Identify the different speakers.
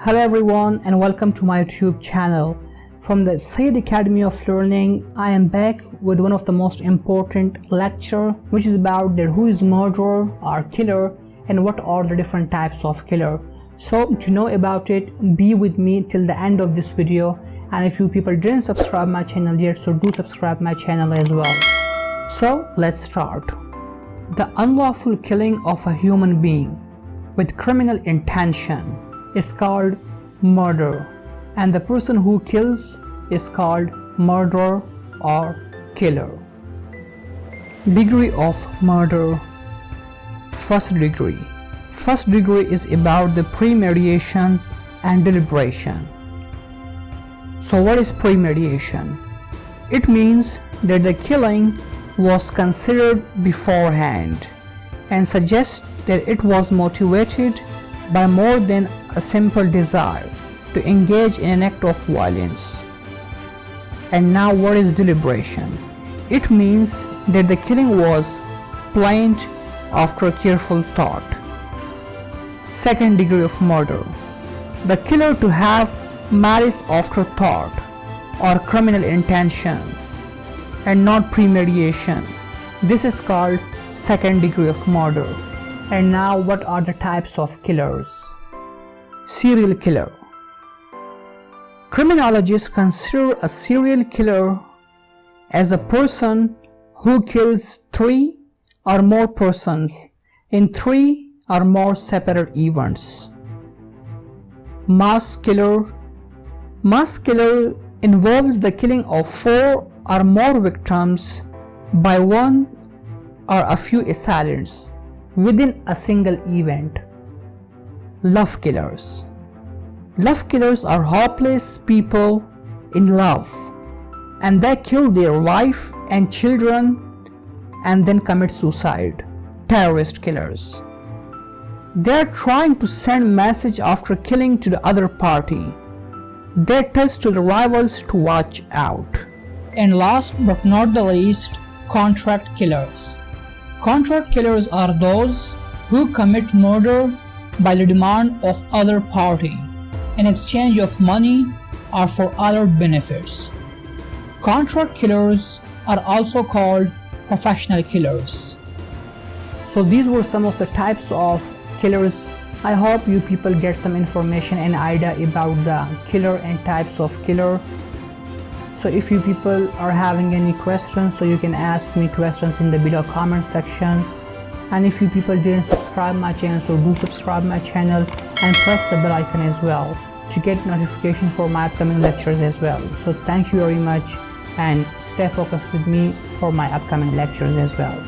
Speaker 1: Hello everyone and welcome to my YouTube channel. From the Said Academy of Learning, I am back with one of the most important lecture, which is about who is murderer or killer and what are the different types of killer. So to know about it, be with me till the end of this video, and if you people didn't subscribe my channel yet, so do subscribe my channel as well. So let's start. The unlawful killing of a human being with criminal intention is called murder, and the person who kills is called murderer or killer. Degree of murder. First degree. First degree is about the premeditation and deliberation. So what is premeditation? It means that the killing was considered beforehand and suggests that it was motivated by more than a simple desire to engage in an act of violence. And now what is deliberation? It means that the killing was planned after careful thought. Second degree of murder. The killer to have malice afterthought or criminal intention and not premeditation. This is called second degree of murder. And now what are the types of killers? Serial killer. Criminologists consider a serial killer as a person who kills 3 or more persons in 3 or more separate events. Mass killer. Mass killer involves the killing of 4 or more victims by one or a few assailants within a single event. Love killers. Love killers are hopeless people in love, and they kill their wife and children and then commit suicide. Terrorist killers. They are trying to send message after killing to the other party. They tell to the rivals to watch out. And last but not the least, contract killers. Contract killers are those who commit murder by the demand of other party in exchange of money or for other benefits. Contract killers are also called professional killers. So these were some of the types of killers. I hope you people get some information and idea about the killer and types of killer. So if you people are having any questions, so you can ask me questions in the below comment section. And if you people didn't subscribe my channel, so do subscribe my channel and press the bell icon as well to get notification for my upcoming lectures as well. So thank you very much and stay focused with me for my upcoming lectures as well.